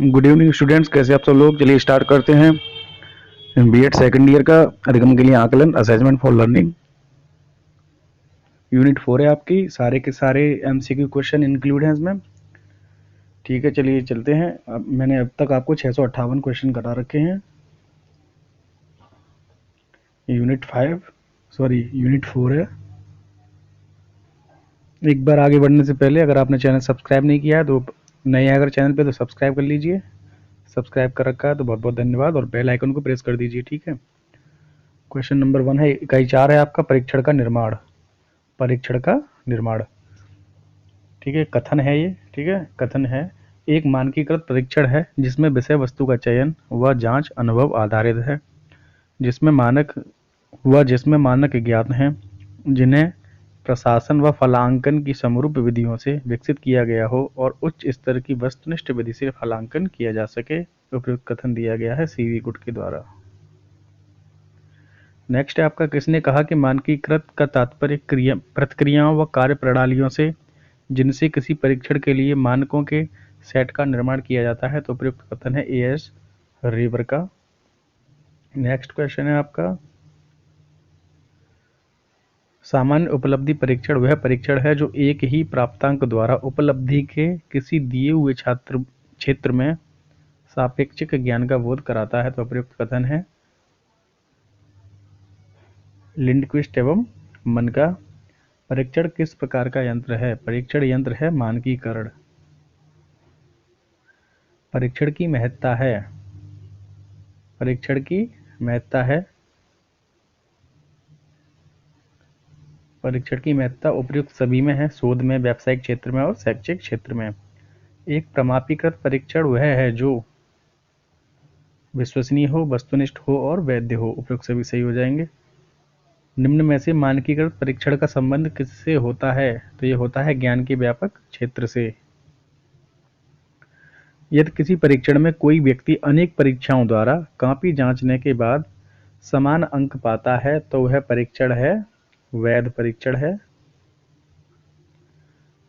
Good evening students, कैसे आप सब लोग। चलिए स्टार्ट करते हैं बीएड सेकंड ईयर का अधिगम के लिए आकलन असेसमेंट फॉर लर्निंग। यूनिट 4 है आपकी, सारे के सारे एमसीक्यू क्वेश्चन इंक्लूड हैं इसमें। ठीक है, चलिए चलते हैं। मैंने अब तक आपको 658 क्वेश्चन करा रखे हैं। यूनिट 4 है। एक बार आगे बढ़ने से पहले अगर आपने चैनल सब्सक्राइब नहीं किया है तो नए हैं अगर चैनल पे तो सब्सक्राइब कर लीजिए। सब्सक्राइब कर रखा है तो बहुत बहुत धन्यवाद, और बेल आइकन को प्रेस कर दीजिए। ठीक है, क्वेश्चन नंबर 1 है, इकाई 4 है आपका, परीक्षण का निर्माण। परीक्षण का निर्माण, ठीक है, कथन है ये। ठीक है, कथन है, एक मानकीकृत परीक्षण है जिसमें विषय वस्तु का चयन व जांच अनुभव आधारित है, जिसमें मानक ज्ञात हैं, जिन्हें प्रशासन व फलांकन की समरूप विधियों से विकसित किया गया हो और उच्च स्तर की वस्तुनिष्ठ विधि से फलांकन किया जा सके। उपयुक्त कथन दिया गया है सीवी गुट के द्वारा। नेक्स्ट है आपका, किसने कहा कि मानकीकृत का तात्पर्य प्रतिक्रियाओं व कार्य प्रणालियों से जिनसे किसी परीक्षण के लिए मानकों के सेट का निर्माण किया जाता है। तो प्रयुक्त कथन है एएस रीवर का। नेक्स्ट क्वेश्चन है आपका, सामान्य उपलब्धि परीक्षण वह परीक्षण है जो एक ही प्राप्तांक द्वारा उपलब्धि के किसी दिए हुए क्षेत्र में सापेक्षिक ज्ञान का बोध कराता है। तो प्रयुक्त कथन है लिंडक्विस्ट एवं मन का। परीक्षण किस प्रकार का यंत्र है? परीक्षण यंत्र है मानकीकरण। परीक्षण की महत्ता है, परीक्षण की महत्ता है, परीक्षण की महत्ता उपयुक्त सभी में है, शोध में, व्यावसायिक क्षेत्र में और शैक्षिक क्षेत्र में। एक प्रमाणीकृत परीक्षण वह है जो विश्वसनीय हो, वस्तुनिष्ठ हो और वैध हो। उपयुक्त सभी सही हो जाएंगे। निम्न में से मानकीकृत परीक्षण का संबंध किससे होता है? तो ये होता है ज्ञान के व्यापक क्षेत्र से। यदि किसी परीक्षण में कोई व्यक्ति अनेक परीक्षाओं द्वारा कॉपी जांचने के बाद समान अंक पाता है तो वह परीक्षण है वैध परीक्षण है।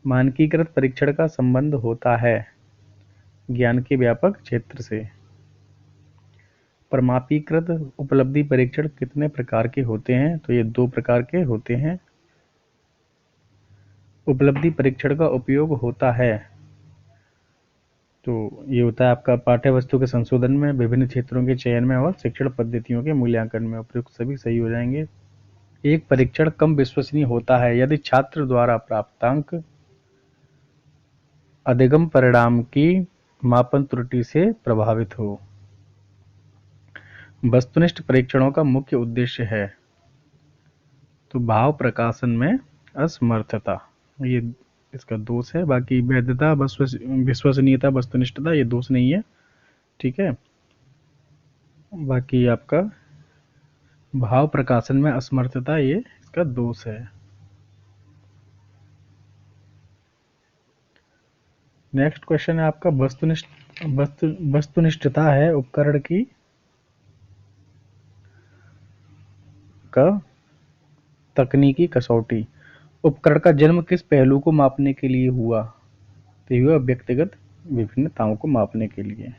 मानकीकृत परीक्षण का संबंध होता है ज्ञान के व्यापक क्षेत्र से। प्रमाणीकृत उपलब्धि परीक्षण कितने प्रकार के होते हैं? तो ये 2 प्रकार के होते हैं। उपलब्धि परीक्षण का उपयोग होता है, तो ये होता है आपका पाठ्य वस्तु के संशोधन में, विभिन्न क्षेत्रों के चयन में और शिक्षण पद्धतियों के मूल्यांकन में। उपयुक्त सभी सही हो जाएंगे। एक परीक्षण कम विश्वसनीय होता है यदि छात्र द्वारा प्राप्तांक अधिगम परिणाम की मापन त्रुटि से प्रभावित हो। वस्तुनिष्ठ परीक्षणों का मुख्य उद्देश्य है, तो भाव प्रकाशन में असमर्थता, ये इसका दोष है। बाकी वैधता, विश्वसनीयता, वस्तुनिष्ठता ये दोष नहीं है। ठीक है, बाकी आपका भाव प्रकाशन में असमर्थता ये इसका दोष है। नेक्स्ट क्वेश्चन है आपका, वस्तुनिष्ठता है उपकरण की का तकनीकी कसौटी। उपकरण का जन्म किस पहलू को मापने के लिए हुआ? तो हुआ व्यक्तिगत विभिन्नताओं को मापने के लिए।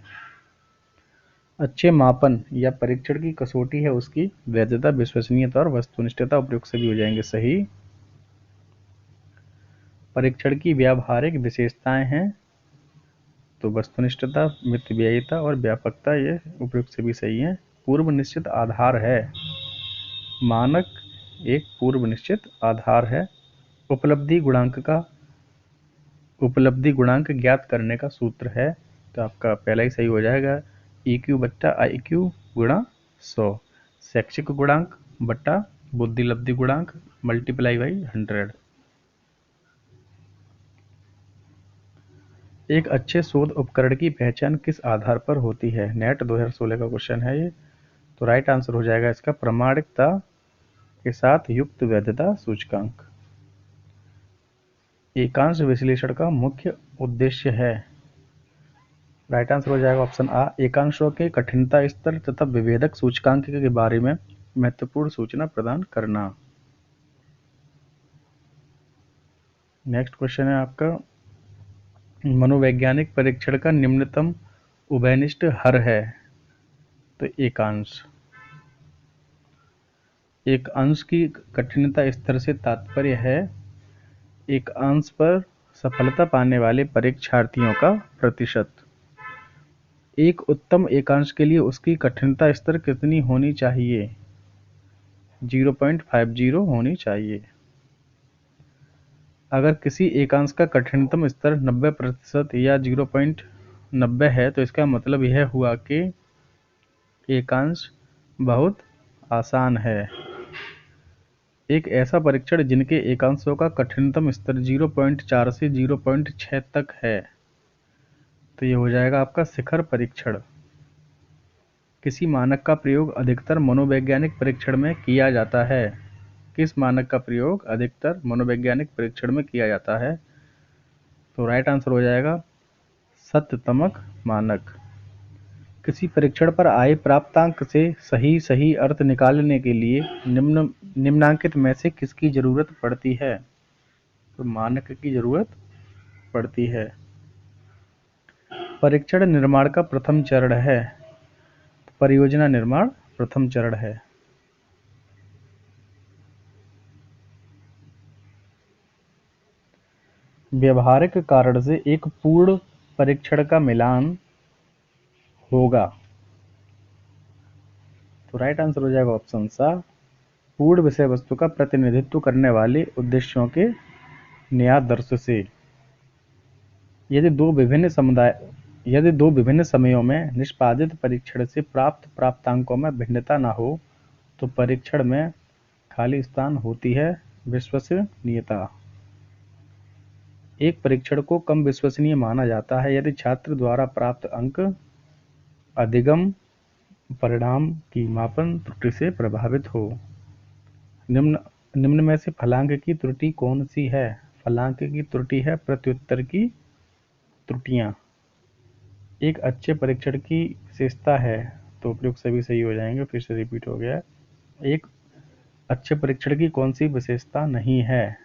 अच्छे मापन या परीक्षण की कसौटी है उसकी वैधता, विश्वसनीयता और वस्तुनिष्ठता। उपयुक्त सभी हो जाएंगे सही। परीक्षण की व्यावहारिक विशेषताएं हैं, तो वस्तुनिष्ठता, मितव्ययिता और व्यापकता, ये उपयुक्त सभी सही हैं। पूर्व निश्चित आधार है, मानक एक पूर्व निश्चित आधार है। उपलब्धि गुणांक ज्ञात करने का सूत्र है, तो आपका पहला ही सही हो जाएगा, EQ बट्टा IQ गुणा 100। शैक्षिक गुणांक बट्टा बुद्धिलब्धि गुणांक मल्टीप्लाई बाई 100। एक अच्छे शोध उपकरण की पहचान किस आधार पर होती है? नेट 2016 का क्वेश्चन है ये। तो राइट आंसर हो जाएगा इसका प्रामाणिकता के साथ युक्त वैधता सूचकांक। एकांश विश्लेषण का मुख्य उद्देश्य है, राइट आंसर हो जाएगा ऑप्शन आ, एकांशों के कठिनता स्तर तथा विभेदक सूचकांक के बारे में महत्वपूर्ण सूचना प्रदान करना। नेक्स्ट क्वेश्चन है आपका, मनोवैज्ञानिक परीक्षण का निम्नतम उभयनिष्ठ हर है तो एकांश। एक अंश की कठिनता स्तर से तात्पर्य है एक अंश पर सफलता पाने वाले परीक्षार्थियों का प्रतिशत। एक उत्तम एकांश के लिए उसकी कठिनता स्तर कितनी होनी चाहिए? 0.50 होनी चाहिए। अगर किसी एकांश का कठिनतम स्तर 90% या 0.90 है तो इसका मतलब यह हुआ कि एकांश बहुत आसान है। एक ऐसा परीक्षण जिनके एकांशों का कठिनतम स्तर 0.4 से 0.6 तक है तो ये हो जाएगा आपका शिखर परीक्षण। किसी मानक का प्रयोग अधिकतर मनोवैज्ञानिक परीक्षण में किया जाता है। किस मानक का प्रयोग अधिकतर मनोवैज्ञानिक परीक्षण में किया जाता है? तो राइट आंसर हो जाएगा सत्यतमक मानक। किसी परीक्षण पर आए प्राप्तांक से सही अर्थ निकालने के लिए निम्नांकित में से किसकी जरूरत पड़ती है? तो मानक की जरूरत पड़ती है। परीक्षण निर्माण का प्रथम चरण है। परियोजना निर्माण प्रथम चरण है। व्यवहारिक कारण से एक पूर्ण परीक्षण का मिलान होगा तो राइट आंसर हो जाएगा ऑप्शन सा, पूर्ण विषय वस्तु का प्रतिनिधित्व करने वाले उद्देश्यों के न्यायादर्श से। यदि दो विभिन्न समयों में निष्पादित परीक्षण से प्राप्त प्राप्तांकों में भिन्नता न हो तो परीक्षण में खाली स्थान होती है विश्वसनीयता। एक परीक्षण को कम विश्वसनीय माना जाता है यदि छात्र द्वारा प्राप्त अंक अधिगम परिणाम की मापन त्रुटि से प्रभावित हो। निम्न में से फलांक की त्रुटि कौन सी है? फलांक की त्रुटि है प्रत्युत्तर की त्रुटियां। एक अच्छे परीक्षण की विशेषता है तो उपयुक्त सभी सही हो जाएंगे, फिर से रिपीट हो गया। एक अच्छे परीक्षण की कौन सी विशेषता नहीं है?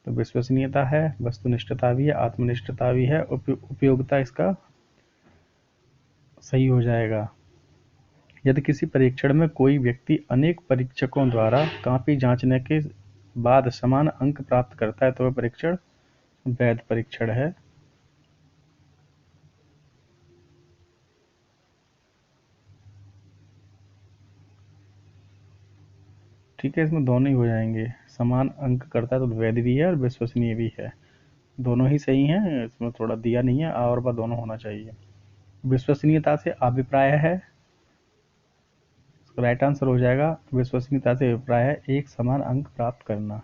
तो विश्वसनीयता है, वस्तुनिष्ठता भी है, आत्मनिष्ठता भी है, उपयोगिता इसका सही हो जाएगा। यदि किसी परीक्षण में कोई व्यक्ति अनेक परीक्षकों द्वारा कॉपी जांचने के बाद समान अंक प्राप्त करता है तो वह परीक्षण वैध परीक्षण है। ठीक है, इसमें दोनों ही हो जाएंगे। समान अंक करता है तो वैध भी है और विश्वसनीय भी है, दोनों ही सही हैं। इसमें थोड़ा दिया नहीं है, और बार दोनों होना चाहिए। विश्वसनीयता से अभिप्राय है, राइट आंसर हो जाएगा विश्वसनीयता से अभिप्राय है एक समान अंक प्राप्त करना।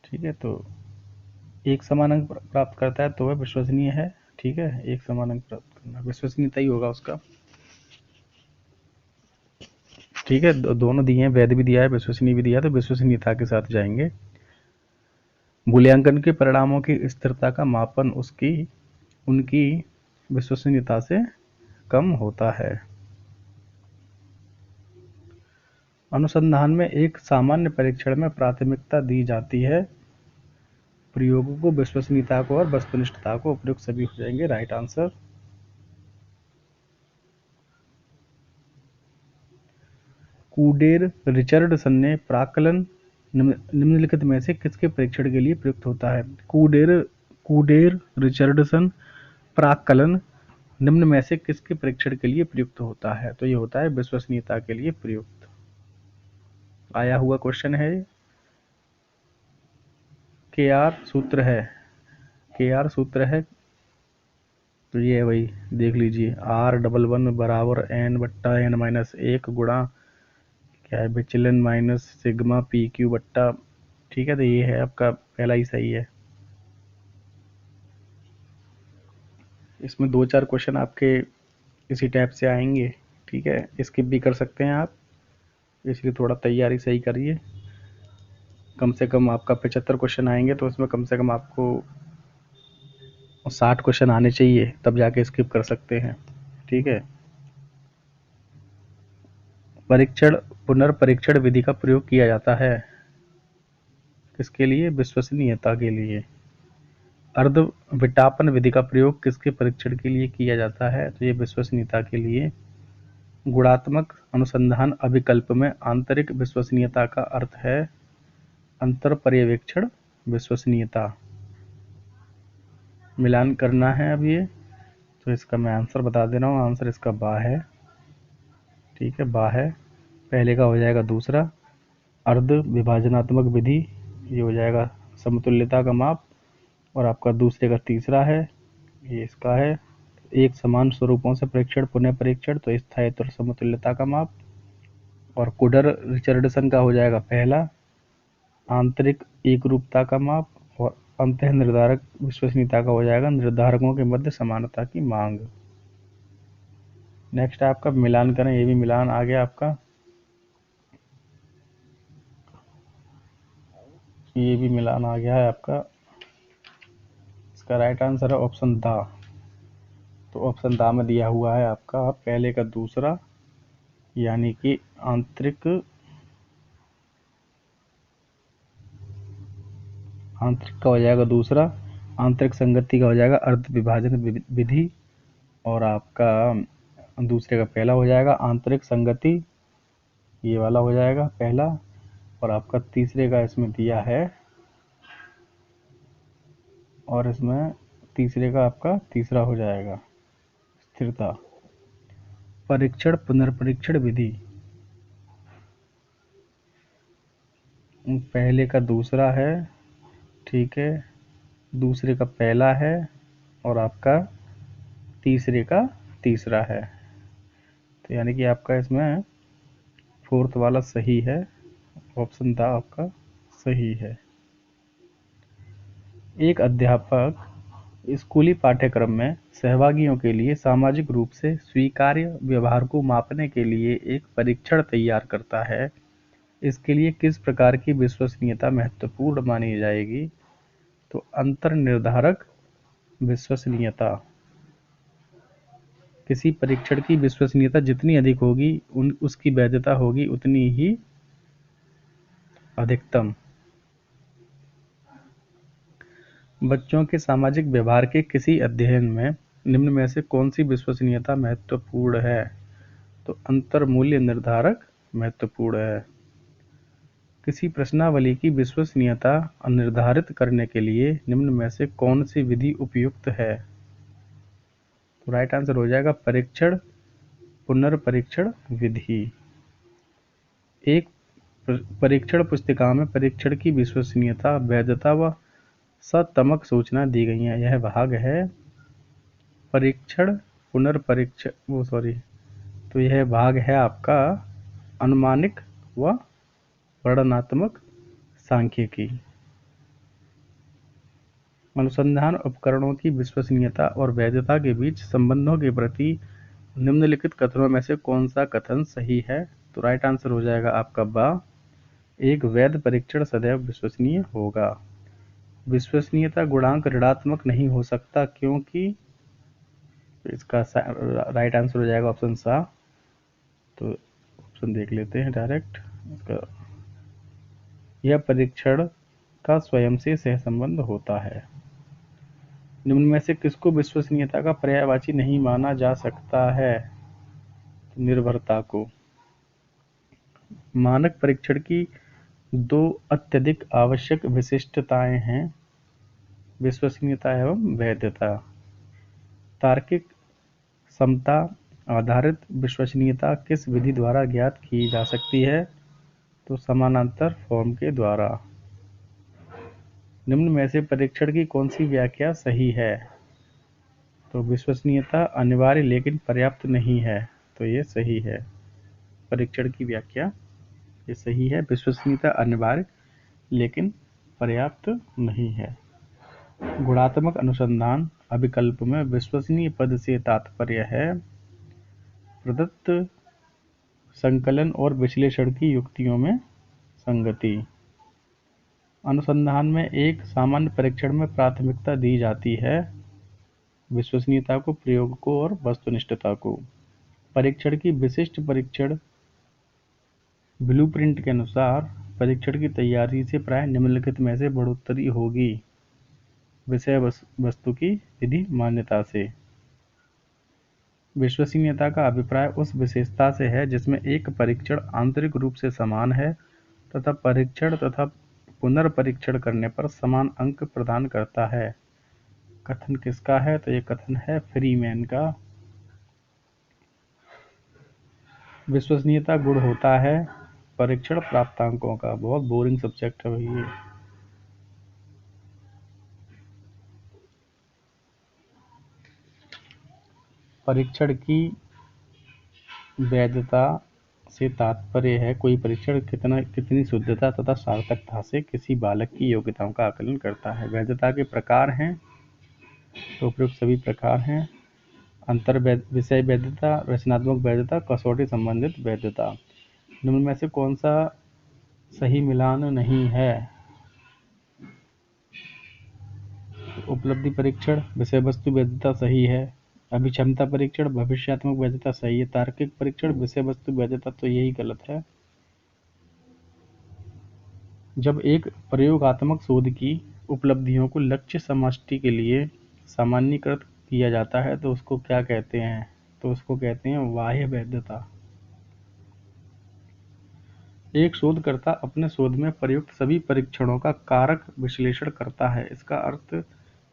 ठीक है, तो एक समान अंक प्राप्त करता है तो वह विश्वसनीय है। ठीक है, एक समान अंक प्राप्त करना विश्वसनीयता ही होगा उसका। ठीक है, दोनों दिए हैं, वैध भी दिया है, विश्वसनीय भी दिया है, तो विश्वसनीयता के साथ जाएंगे। मूल्यांकन के परिणामों की स्थिरता का मापन उनकी विश्वसनीयता से कम होता है। अनुसंधान में एक सामान्य परीक्षण में प्राथमिकता दी जाती है प्रयोगों को, विश्वसनीयता को और वस्तुनिष्ठता को। उपयुक्त सभी हो जाएंगे, राइट आंसर। कूडेर रिचर्डसन ने प्राक्कलन निम्नलिखित में से किसके परीक्षण के लिए प्रयुक्त होता है? कूडेर रिचर्डसन प्राक्कलन निम्न में से किसके परीक्षण के लिए प्रयुक्त होता है? तो ये होता है विश्वसनीयता के लिए प्रयुक्त आया हुआ क्वेश्चन है। KR सूत्र है, KR सूत्र है तो ये वही देख लीजिए, R11 बराबर n बट्टा n माइनस 1 गुणा क्या है विचलन माइनस सिग्मा PQ बट्टा। ठीक है, तो ये है आपका पहला ही सही है। इसमें 2-4 क्वेश्चन आपके इसी टाइप से आएंगे। ठीक है, स्किप भी कर सकते हैं आप, इसलिए थोड़ा तैयारी सही करिए। कम से कम आपका 75 क्वेश्चन आएंगे तो उसमें कम से कम आपको 60 क्वेश्चन आने चाहिए, तब जाके स्किप कर सकते हैं। ठीक है, पुनर्परीक्षण विधि का प्रयोग किया जाता है किसके लिए? विश्वसनीयता के लिए। अर्ध विटापन विधि का प्रयोग किसके परीक्षण के लिए किया जाता है? तो ये विश्वसनीयता के लिए। गुणात्मक अनुसंधान अभिकल्प में आंतरिक विश्वसनीयता का अर्थ है अंतर पर्यवेक्षण विश्वसनीयता। मिलान करना है अब ये, तो इसका मैं आंसर बता दे रहा हूँ। आंसर इसका बा है। ठीक है, बा है। पहले का हो जाएगा दूसरा। अर्ध विभाजनात्मक विधि, ये हो जाएगा समतुल्यता का माप। और आपका दूसरे का तीसरा है, ये इसका है एक समान स्वरूपों से परीक्षण पुनः परीक्षण, तो स्थायित्व और समतुल्यता का माप। और कुडर रिचर्डसन का हो जाएगा पहला, आंतरिक एकरूपता का माप। और अंत निर्धारक विश्वसनीयता का हो जाएगा निर्धारकों के मध्य समानता की मांग। नेक्स्ट आपका मिलान करें, ये भी मिलान आ गया आपका। ये भी मिलान आ गया है आपका। इसका राइट आंसर है ऑप्शन दा। तो ऑप्शन दा में दिया हुआ है आपका पहले का दूसरा, यानी कि आंतरिक का हो जाएगा दूसरा, आंतरिक संगति का हो जाएगा अर्ध विभाजन विधि। और आपका दूसरे का पहला हो जाएगा आंतरिक संगति, ये वाला हो जाएगा पहला। और आपका तीसरे का इसमें दिया है, और इसमें तीसरे का आपका तीसरा हो जाएगा स्थिरता। परीक्षण पुनर्परीक्षण विधि, पहले का दूसरा है, ठीक है, दूसरे का पहला है, और आपका तीसरे का तीसरा है। तो यानी कि आपका इसमें फोर्थ वाला सही है, ऑप्शन दा आपका सही है। एक अध्यापक स्कूली पाठ्यक्रम में सहभागियों के लिए सामाजिक रूप से स्वीकार्य व्यवहार को मापने के लिए एक परीक्षण तैयार करता है। इसके लिए किस प्रकार की विश्वसनीयता महत्वपूर्ण मानी जाएगी? तो अंतर निर्धारक विश्वसनीयता। किसी परीक्षण की विश्वसनीयता जितनी अधिक होगी उसकी वैधता होगी उतनी ही अधिकतम। बच्चों के सामाजिक व्यवहार के किसी अध्ययन में निम्न में से कौन सी विश्वसनीयता महत्वपूर्ण है? तो अंतर मूल्य निर्धारक महत्वपूर्ण है। किसी प्रश्नावली की विश्वसनीयता निर्धारित करने के लिए निम्न में से कौन सी विधि उपयुक्त है? तो राइट आंसर हो जाएगा परीक्षण पुनर्परीक्षण विधि। एक परीक्षण पुस्तिका में परीक्षण की विश्वसनीयता, वैधता व सतमक सूचना दी गई है। यह भाग है परीक्षण पुनर्परीक्षण तो यह भाग है आपका अनुमानिक व वर्णनात्मक सांख्यिकी। अनुसंधान उपकरणों की विश्वसनीयता और वैधता के बीच संबंधों के प्रति निम्नलिखित कथनों में से कौन सा कथन सही है? तो राइट आंसर हो जाएगा आपका बा, एक वैध परीक्षण सदैव विश्वसनीय होगा। विश्वसनीयता गुणांक ऋणात्मक नहीं हो सकता क्योंकि इसका राइट आंसर हो जाएगा ऑप्शन सा। तो ऑप्शन देख लेते हैं डायरेक्ट इसका। यह परीक्षण का स्वयं से सहसंबंध होता है। निम्न में से किसको विश्वसनीयता का पर्यायवाची नहीं माना जा सकता है? तो निर्भरता को। मानक परीक्षण की दो अत्यधिक आवश्यक विशिष्टताएं हैं, विश्वसनीयता एवं वैधता। तार्किक समता आधारित विश्वसनीयता किस विधि द्वारा ज्ञात की जा सकती है? तो समानांतर फॉर्म के द्वारा। निम्न में से परीक्षण की कौन सी व्याख्या सही है? तो विश्वसनीयता अनिवार्य लेकिन पर्याप्त नहीं है, तो ये सही है। परीक्षण की व्याख्या ये सही है, विश्वसनीयता अनिवार्य लेकिन पर्याप्त नहीं है। गुणात्मक अनुसंधान अभिकल्प में विश्वसनीय पद से तात्पर्य है प्रदत्त संकलन और विश्लेषण की युक्तियों में संगति। अनुसंधान में एक सामान्य परीक्षण में प्राथमिकता दी जाती है विश्वसनीयता को, प्रयोग को और वस्तुनिष्ठता को। परीक्षण की विशिष्ट परीक्षण ब्लूप्रिंट के अनुसार परीक्षण की तैयारी से प्राय निम्नलिखित में से बढ़ोतरी होगी। विषय वस्तु की विधि मान्यता से। विश्वसनीयता का अभिप्राय उस विशेषता से है जिसमें एक परीक्षण आंतरिक रूप से समान है तथा परीक्षण तथा पुनर्परीक्षण करने पर समान अंक प्रदान करता है। कथन किसका है? तो ये कथन है फ्रीमैन का। विश्वसनीयता गुण होता है परीक्षण प्राप्तांकों का। बहुत बोरिंग सब्जेक्ट है भाई ये। परीक्षण की वैधता से तात्पर्य है कोई परीक्षण कितनी शुद्धता तथा सार्थकता से किसी बालक की योग्यताओं का आकलन करता है। वैधता के प्रकार हैं तो उपयुक्त सभी प्रकार हैं। अंतर विषय वैधता, रचनात्मक वैधता, कसौटी संबंधित वैधता। निम्न में से कौन सा सही मिलान नहीं है? उपलब्धि परीक्षण, विषय वस्तु वैधता सही है। अभिक्षमता परीक्षण, भविष्यात्मक वैधता सही है। तार्किक परीक्षण, विषय वस्तु वैधता तो यही गलत है। जब एक प्रयोगात्मक शोध की उपलब्धियों को लक्ष्य समष्टि के लिए सामान्यीकृत किया जाता है तो उसको क्या कहते हैं? तो उसको कहते हैं बाह्य वैधता। एक शोधकर्ता अपने शोध में प्रयुक्त सभी परीक्षणों का कारक विश्लेषण करता है। इसका अर्थ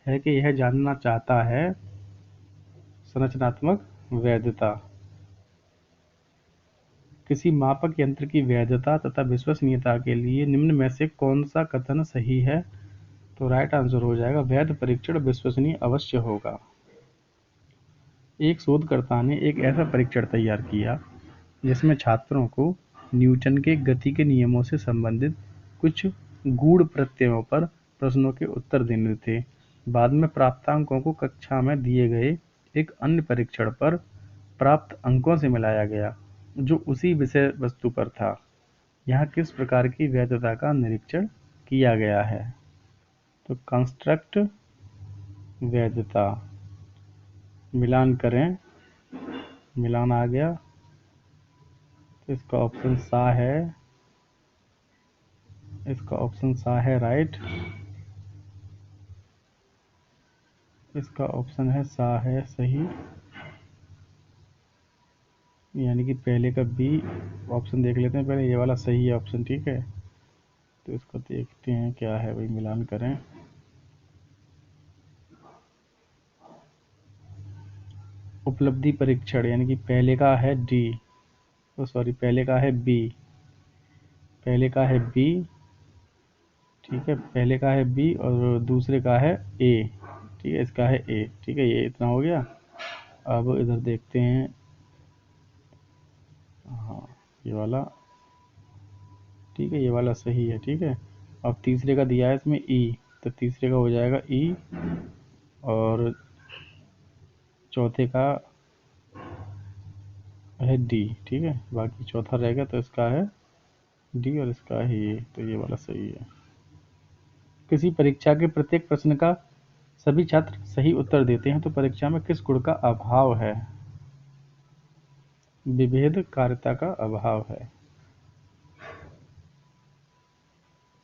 है कि यह जानना चाहता है। संरचनात्मक वैधता, किसी मापक यंत्र की वैधता तथा विश्वसनीयता के लिए निम्न में से कौन सा कथन सही है? तो राइट आंसर हो जाएगा वैध परीक्षण विश्वसनीय अवश्य होगा। एक शोधकर्ता ने एक ऐसा परीक्षण तैयार किया जिसमें छात्रों को न्यूटन के गति के नियमों से संबंधित कुछ गूढ़ प्रत्ययों पर प्रश्नों के उत्तर देने थे। बाद में प्राप्तांकों को कक्षा में दिए गए एक अन्य परीक्षण पर प्राप्त अंकों से मिलाया गया जो उसी विषय वस्तु पर था। यहाँ किस प्रकार की वैधता का निरीक्षण किया गया है? तो कंस्ट्रक्ट वैधता। मिलान करें, मिलान आ गया तो इसका ऑप्शन सा है। इसका ऑप्शन सा है राइट। इसका ऑप्शन है सा है सही, यानी कि पहले का बी ऑप्शन देख लेते हैं। पहले ये वाला सही है ऑप्शन, ठीक है। तो इसको देखते हैं क्या है भाई, मिलान करें। उपलब्धि परीक्षण यानी कि पहले का है डी, तो सॉरी पहले का है बी, पहले का है बी, ठीक है। पहले का है बी और दूसरे का है ए, ठीक है। इसका है ए, ठीक है। ये इतना हो गया। अब इधर देखते हैं, हाँ ये वाला, ठीक है। ये वाला सही है, ठीक है। अब तीसरे का दिया है इसमें ई, तो तीसरे का हो जाएगा ई और चौथे का है डी, ठीक है। बाकी चौथा रहेगा तो इसका है डी और इसका है ये, तो ये वाला सही है। किसी परीक्षा के प्रत्येक प्रश्न का सभी छात्र सही उत्तर देते हैं तो परीक्षा में किस गुण का अभाव है? विभेदकारिता का अभाव है।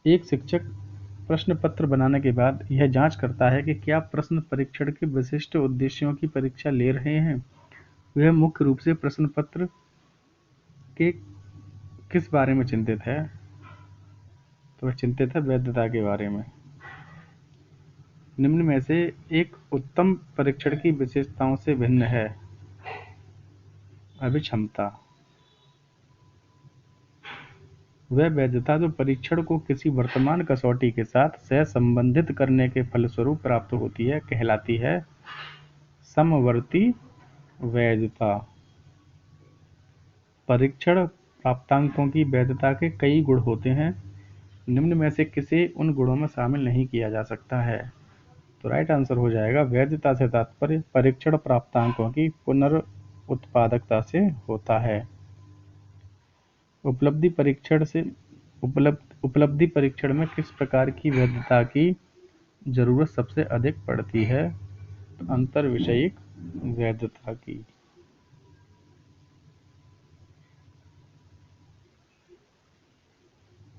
एक शिक्षक प्रश्न पत्र बनाने के बाद यह जांच करता है कि क्या प्रश्न परीक्षण के विशिष्ट उद्देश्यों की परीक्षा ले रहे हैं। वह मुख्य रूप से प्रश्न पत्र के किस बारे में चिंतित है? तो वह चिंतित है वैधता के बारे में। निम्न में से एक उत्तम परीक्षण की विशेषताओं से भिन्न है। अभिक्षमता, वह वैधता जो परीक्षण को किसी वर्तमान कसौटी के साथ सहसंबंधित करने के फलस्वरूप प्राप्त होती है कहलाती है समवर्ती वैधता। परीक्षण प्राप्तांकों की वैधता के कई गुण होते हैं। निम्न में से किसे उन गुणों में शामिल नहीं किया जा सकता है? तो राइट आंसर हो जाएगा वैधता से तात्पर्य परीक्षण प्राप्तांकों की पुनरुत्पादकता से होता है। उपलब्धि परीक्षण में किस प्रकार की वैधता की जरूरत सबसे अधिक पड़ती है? तो अंतर विषयिक वैधता की।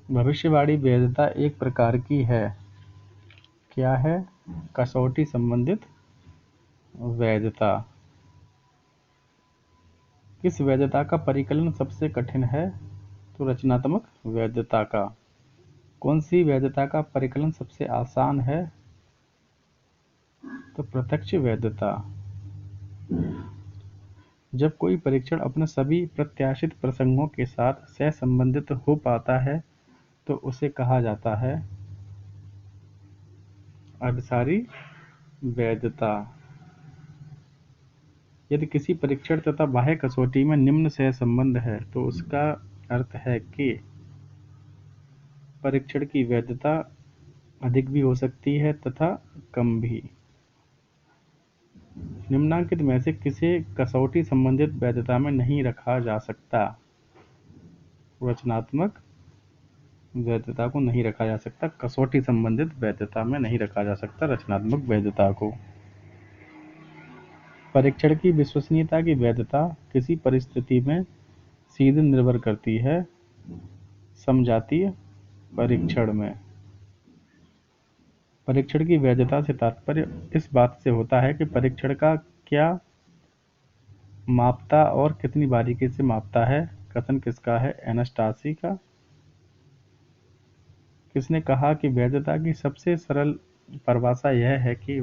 भविष्यवाणी वैधता एक प्रकार की है, क्या है? कसौटी संबंधित वैधता। किस वैधता का परिकलन सबसे कठिन है? तो रचनात्मक वैधता का। कौन सी वैधता का परिकलन सबसे आसान है? तो प्रत्यक्ष वैधता। जब कोई परीक्षण अपने सभी प्रत्याशित प्रसंगों के साथ सहसंबंधित हो पाता है तो उसे कहा जाता है अभिसारी वैधता। यदि किसी परीक्षण तथा बाह्य कसौटी में निम्न सहसंबंध है तो उसका अर्थ है कि परीक्षण की वैधता अधिक भी हो सकती है तथा कम भी। निम्नांकित में से किसे कसौटी संबंधित वैधता में नहीं रखा जा सकता? रचनात्मक वैधता को नहीं रखा जा सकता, कसौटी संबंधित वैधता में नहीं रखा जा सकता रचनात्मक वैधता को। परीक्षण की विश्वसनीयता की वैधता किसी परिस्थिति में सीधे निर्भर करती है समजातीय परीक्षण में। परीक्षण की वैधता से तात्पर्य इस बात से होता है कि परीक्षण का क्या मापता और कितनी बारीकी से मापता है। कथन किसका है? एनास्टासी का। किसने कहा कि वैधता की सबसे सरल परिभाषा यह है कि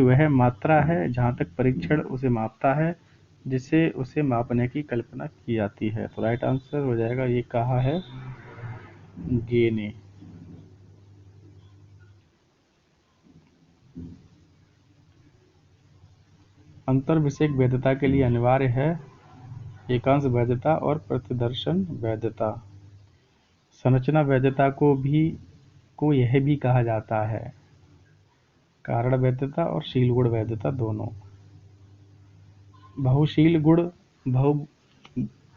वह मात्रा है जहाँ तक परीक्षण उसे मापता है जिसे उसे मापने की कल्पना की जाती है। तो राइट आंसर हो जाएगा, ये कहा है गे ने। अंतर्विषयक वैधता के लिए अनिवार्य है एकांश वैधता और प्रतिदर्शन वैधता। संरचना वैधता को यह भी कहा जाता है कारण वैधता और शील गुण वैधता दोनों।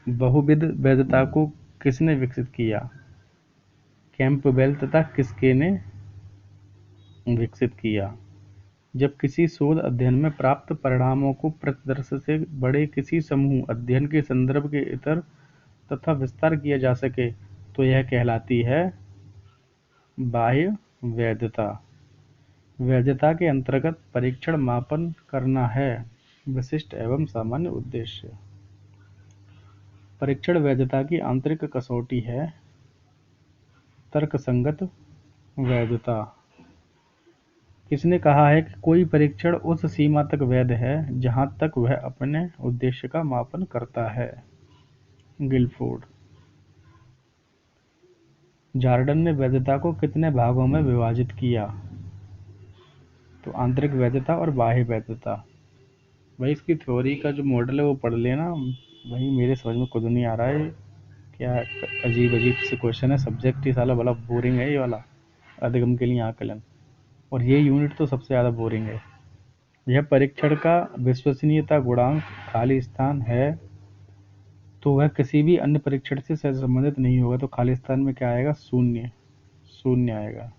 बहुविध वैधता को किसने विकसित किया? कैंपबेल तथा किस्के ने विकसित किया। जब किसी शोध अध्ययन में प्राप्त परिणामों को प्रतिदर्श से बड़े किसी समूह अध्ययन के संदर्भ के इतर तथा विस्तार किया जा सके तो यह कहलाती है बाह्य वैधता। वैधता के अंतर्गत परीक्षण मापन करना है विशिष्ट एवं सामान्य उद्देश्य। परीक्षण वैधता की आंतरिक कसौटी है तर्कसंगत वैधता। किसने कहा है कि कोई परीक्षण उस सीमा तक वैध है जहां तक वह अपने उद्देश्य का मापन करता है? गिलफोर्ड। जॉर्डन ने वैधता को कितने भागों में विभाजित किया? तो आंतरिक वैधता और बाह्य वैधता। भाई इसकी थ्योरी का जो मॉडल है वो पढ़ लेना। भाई मेरे समझ में खुद नहीं आ रहा है, क्या अजीब से क्वेश्चन है। सब्जेक्ट ही साला बड़ा बोरिंग है ये वाला, अधिगम के लिए आकलन। और ये यूनिट तो सबसे ज़्यादा बोरिंग है। यह परीक्षण का विश्वसनीयता गुणांक खाली स्थान है तो वह किसी भी अन्य परीक्षण से संबंधित नहीं होगा। तो खाली स्थान में क्या आएगा? शून्य आएगा।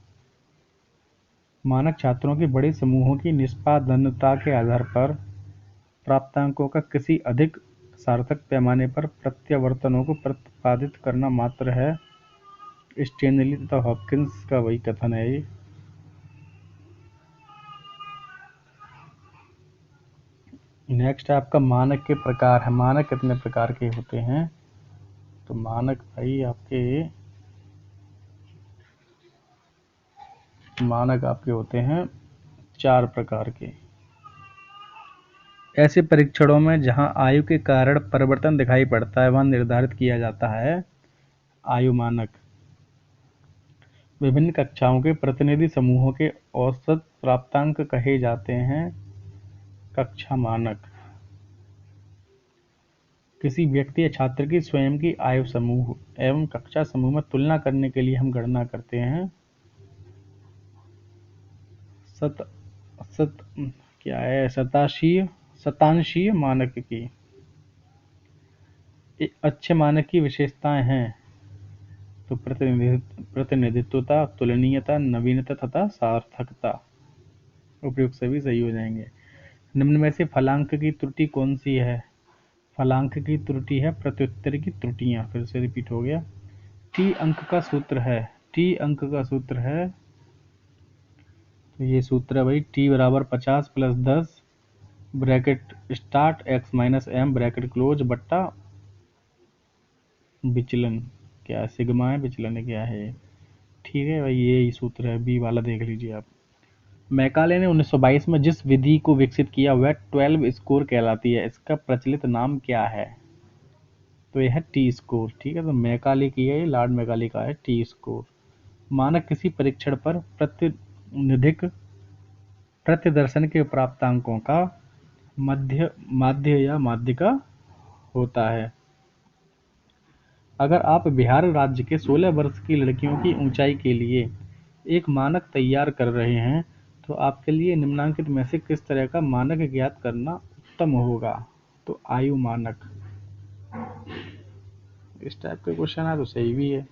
मानक छात्रों के बड़े समूहों की निष्पादनता के आधार पर प्राप्तांकों का किसी अधिक सार्थक पैमाने पर प्रत्यावर्तनों को प्रतिपादित करना मात्र है। स्टेनली तथा हॉपकिंस का वही कथन है ये। नेक्स्ट है आपका मानक के प्रकार है। मानक कितने प्रकार के होते हैं? तो मानक भाई आपके होते हैं 4 प्रकार के। ऐसे परीक्षणों में जहां आयु के कारण परिवर्तन दिखाई पड़ता है वहां निर्धारित किया जाता है आयु मानक। विभिन्न कक्षाओं के प्रतिनिधि समूहों के औसत प्राप्तांक कहे जाते हैं कक्षा मानक। किसी व्यक्ति या छात्र की स्वयं की आयु समूह एवं कक्षा समूह में तुलना करने के लिए हम गणना करते हैं शतांशीय मानक की। अच्छे मानक की विशेषताएं हैं तो प्रतिनिधित्वता, तुलनीयता, नवीनता तथा सार्थकता। उपयुक्त सभी सही हो जाएंगे। निम्न में से फलांक की त्रुटि कौन सी है? फलांक की त्रुटि है प्रत्युत्तर की त्रुटियां। फिर से रिपीट हो गया। टी अंक का सूत्र है ये सूत्र है भाई, टी बराबर 50 + 10 bracket start x minus M bracket close बट्टा विचलन, क्या है, सिग्मा है, विचलन है, क्या है, ठीक है भाई, ये ही सूत्र है, बी वाला देख लीजिए आप। मैकाले ने 1922 में जिस विधि को विकसित किया वह 12 स्कोर कहलाती है, इसका प्रचलित नाम क्या है? तो यह है टी स्कोर, ठीक है। तो मैकाले की है, लॉर्ड मैकाले का है टी स्कोर। मानक किसी परीक्षण पर प्रतिनिधिक प्रत्यदर्शन के प्राप्तांकों का माध्य या माध्यिका होता है। अगर आप बिहार राज्य के 16 वर्ष की लड़कियों की ऊंचाई के लिए एक मानक तैयार कर रहे हैं तो आपके लिए निम्नलिखित में से किस तरह का मानक ज्ञात करना उत्तम होगा? तो आयु मानक, इस टाइप के क्वेश्चन है तो सही भी है।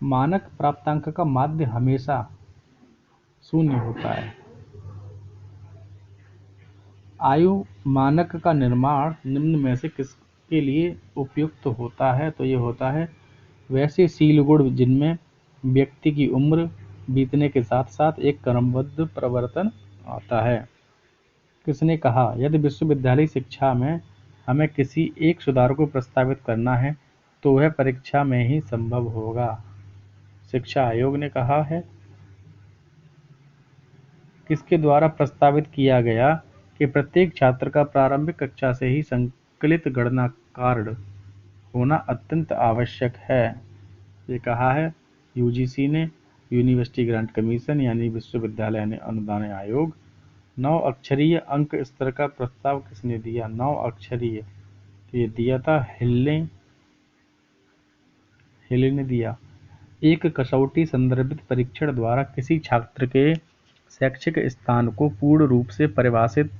मानक प्राप्तांक का माध्य हमेशा 0 होता है। आयु मानक का निर्माण निम्न में से किसके लिए उपयुक्त होता है? तो ये होता है वैसे सील गुण जिनमें व्यक्ति की उम्र बीतने के साथ साथ एक क्रमबद्ध परिवर्तन आता है। किसने कहा यदि विश्वविद्यालय शिक्षा में हमें किसी एक सुधार को प्रस्तावित करना है तो वह परीक्षा में ही संभव होगा? शिक्षा आयोग ने कहा है। किसके द्वारा प्रस्तावित किया गया कि प्रत्येक छात्र का प्रारंभिक कक्षा से ही संकलित गणना कार्ड होना अत्यंत आवश्यक है? ये कहा है यूजीसी ने, यूनिवर्सिटी ग्रांट कमीशन यानी विश्वविद्यालय अनुदान आयोग। 9 अक्षरीय अंक स्तर का प्रस्ताव किसने दिया? 9 अक्षरीय, तो ये दिया था हिल्ले ने दिया। एक कसौटी संदर्भित परीक्षण द्वारा किसी छात्र के शैक्षिक स्थान को पूर्ण रूप से परिभाषित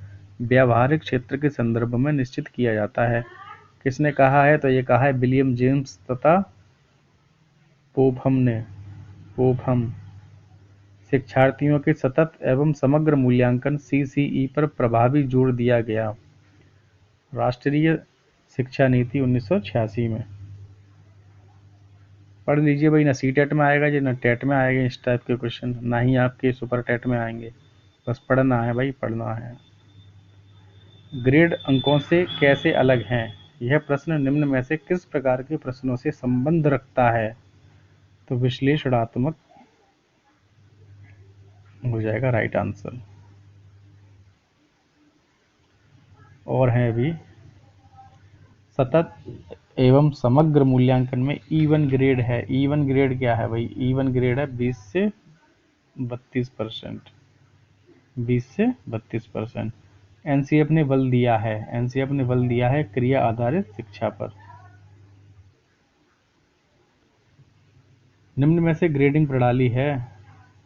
व्यावहारिक क्षेत्र के संदर्भ में निश्चित किया जाता है। किसने कहा है? तो ये कहा है विलियम जेम्स तथा पोफम ने। पोफम। शिक्षार्थियों के सतत एवं समग्र मूल्यांकन सीसीई पर प्रभावी जोर दिया गया। राष्ट्रीय शिक्षा नीति 1986 में। पढ़ लीजिए भाई, ना सीटेट में आएगा जी ना टेट में आएगा इस टाइप के क्वेश्चन, ना ही आपके सुपर टेट में आएंगे। बस पढ़ना है भाई, पढ़ना है। ग्रेड अंकों से कैसे अलग हैं? यह प्रश्न निम्न में से किस प्रकार के प्रश्नों से संबंध रखता है? तो विश्लेषणात्मक हो जाएगा राइट आंसर। और है भी सतत एवं समग्र मूल्यांकन में E1 ग्रेड है। E1 ग्रेड क्या है भाई? E1 ग्रेड है 20 से 32%। 20 से 32%। एनसीएफ ने बल दिया है, एनसीएफ ने बल दिया है क्रिया आधारित शिक्षा पर। निम्न में से ग्रेडिंग प्रणाली है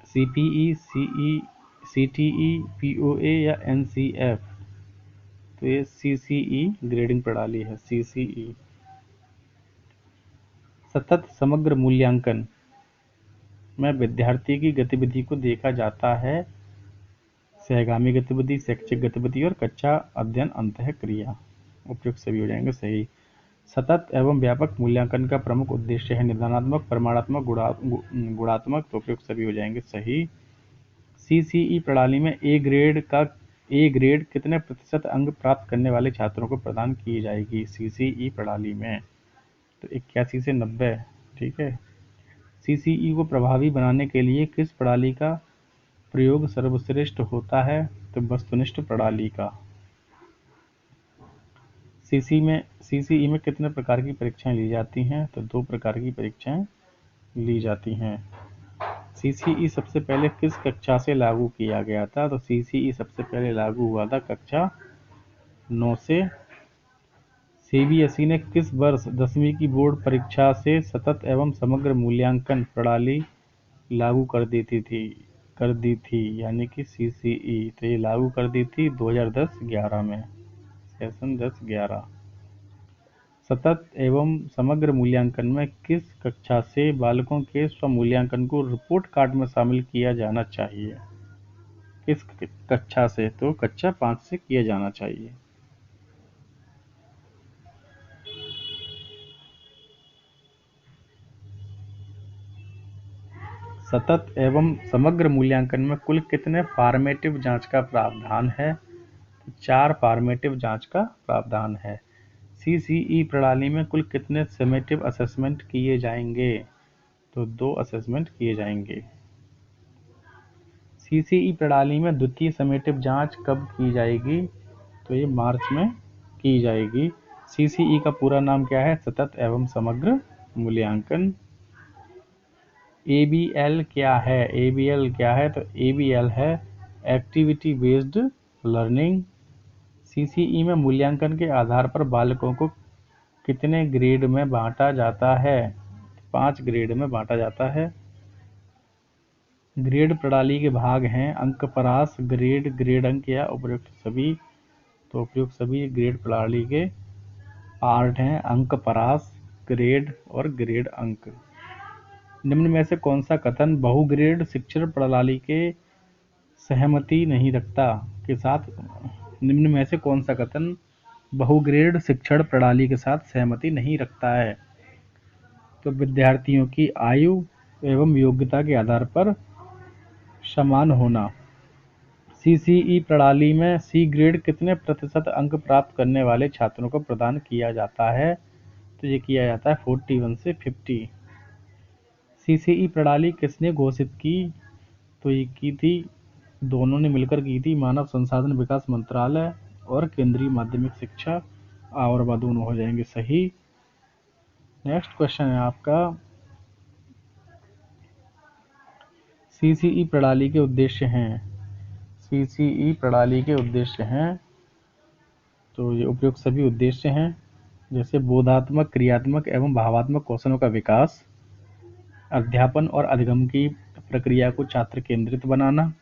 सीपीई, सीई, सीटीई, पीओए या एनसीएफ? तो ये सीसीई ग्रेडिंग प्रणाली है, सीसीई। सतत समग्र मूल्यांकन में विद्यार्थी की गतिविधि को देखा जाता है सहगामी गतिविधि, शैक्षिक गतिविधि और कक्षा अध्ययन अंतः क्रिया। उपयुक्त सभी हो जाएंगे सही। सतत एवं व्यापक मूल्यांकन का प्रमुख उद्देश्य है निदानात्मक, परिमाणात्मक, गुणात्मक। तो उपयुक्त सभी हो जाएंगे सही। सीसीई प्रणाली में ए ग्रेड कितने प्रतिशत अंक प्राप्त करने वाले छात्रों को प्रदान की जाएगी? सीसीई प्रणाली में तो 81 से 90, ठीक है। सीसीई को प्रभावी बनाने के लिए किस प्रणाली का प्रयोग सर्वश्रेष्ठ होता है? तो वस्तुनिष्ठ प्रणाली का। सीसीई में कितने प्रकार की परीक्षाएं ली जाती हैं? तो 2 प्रकार की परीक्षाएं ली जाती हैं। सीसीई सबसे पहले किस कक्षा से लागू किया गया था? तो सीसीई सबसे पहले लागू हुआ था कक्षा 9 से। सीबीएसई ने किस वर्ष 10वीं की बोर्ड परीक्षा से सतत एवं समग्र मूल्यांकन प्रणाली लागू कर दी थी यानी कि सीसीई तो ये लागू कर दी थी 2010-11 में, सेशन 10-11। सतत एवं समग्र मूल्यांकन में किस कक्षा से बालकों के स्वमूल्यांकन को रिपोर्ट कार्ड में शामिल किया जाना चाहिए? किस कक्षा से? तो कक्षा 5 से किया जाना चाहिए। सतत एवं समग्र मूल्यांकन में कुल कितने फॉर्मेटिव जांच का प्रावधान है? 4 फॉर्मेटिव जांच का प्रावधान है। सीसीई प्रणाली में कुल कितने समेटिव असेसमेंट किए जाएंगे? तो 2 असेसमेंट किए जाएंगे। सीसीई प्रणाली में द्वितीय समेटिव जांच कब की जाएगी? तो ये मार्च में की जाएगी। सीसीई का पूरा नाम क्या है? सतत एवं समग्र मूल्यांकन। एबीएल क्या है? एबीएल क्या है? तो एबीएल है एक्टिविटी बेस्ड लर्निंग। सीसीई में मूल्यांकन के आधार पर बालकों को कितने ग्रेड में बांटा जाता है? 5 ग्रेड में बांटा जाता है। ग्रेड प्रणाली के भाग हैं अंकपरास, ग्रेड, ग्रेड अंक या उपयुक्त सभी। तो उपयुक्त सभी ग्रेड प्रणाली के पार्ट हैं अंकपरास, ग्रेड और ग्रेड अंक। निम्न में से कौन सा कथन बहुग्रेड शिक्षण प्रणाली के सहमति नहीं रखता के साथ? निम्न में से कौन सा कथन बहुग्रेड शिक्षण प्रणाली के साथ सहमति नहीं रखता है? तो विद्यार्थियों की आयु एवं योग्यता के आधार पर समान होना। सीसीई प्रणाली में सी ग्रेड कितने प्रतिशत अंक प्राप्त करने वाले छात्रों को प्रदान किया जाता है? तो ये किया जाता है 41 से 50। सीसीई प्रणाली किसने घोषित की? तो ये की थी, दोनों ने मिलकर की थी, मानव संसाधन विकास मंत्रालय और केंद्रीय माध्यमिक शिक्षा। और बाद दोनों हो जाएंगे सही। नेक्स्ट क्वेश्चन है आपका, सीसीई प्रणाली के उद्देश्य हैं। सीसीई प्रणाली के उद्देश्य हैं, तो ये उपयुक्त सभी उद्देश्य हैं, जैसे बोधात्मक, क्रियात्मक एवं भावात्मक कौशलों का विकास, अध्यापन और अधिगम की प्रक्रिया को छात्र केंद्रित बनाना,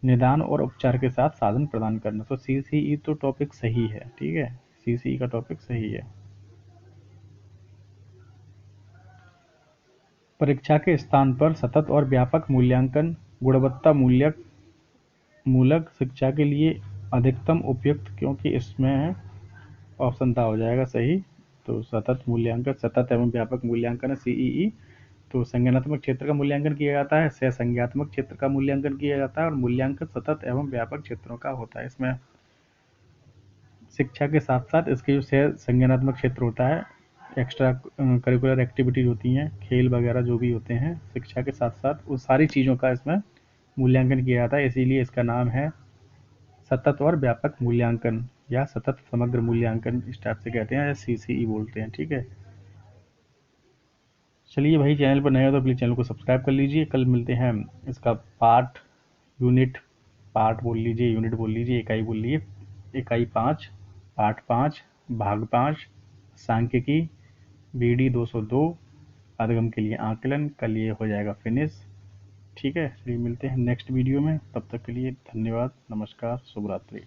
निदान और उपचार के साथ साधन प्रदान करना। तो सीसीई तो टॉपिक सही है, ठीक है, सीसीई का टॉपिक सही है। परीक्षा के स्थान पर सतत और व्यापक मूल्यांकन गुणवत्ता मूलक शिक्षा के लिए अधिकतम उपयुक्त, क्योंकि इसमें ऑप्शन था हो जाएगा सही। तो सतत मूल्यांकन, सतत एवं व्यापक मूल्यांकन है सीईई। तो संज्ञानात्मक क्षेत्र का मूल्यांकन किया जाता है, सह संज्ञात्मक क्षेत्र का मूल्यांकन किया जाता है और मूल्यांकन सतत एवं व्यापक क्षेत्रों का होता है। इसमें शिक्षा के साथ साथ इसके जो सह संज्ञानात्मक क्षेत्र होता है, एक्स्ट्रा करिकुलर एक्टिविटीज होती हैं, खेल वगैरह जो भी होते हैं, शिक्षा के साथ साथ उस सारी चीज़ों का इसमें मूल्यांकन किया जाता है। इसीलिए इसका नाम है सतत और व्यापक मूल्यांकन या सतत समग्र मूल्यांकन, इस टाइप से कहते हैं या सीसीई बोलते हैं, ठीक है। चलिए भाई, चैनल पर नए हो तो प्लीज़ चैनल को सब्सक्राइब कर लीजिए। कल मिलते हैं इसका पार्ट बोल लीजिए, यूनिट बोल लीजिए, इकाई बोल लीजिए, इकाई 5, पार्ट 5, भाग 5, सांख्यिकी, बीडी 202, अधिगम के लिए आकलन। कल ये हो जाएगा फिनिश, ठीक है। चलिए मिलते हैं नेक्स्ट वीडियो में, तब तक के लिए धन्यवाद, नमस्कार, शुभ रात्रि।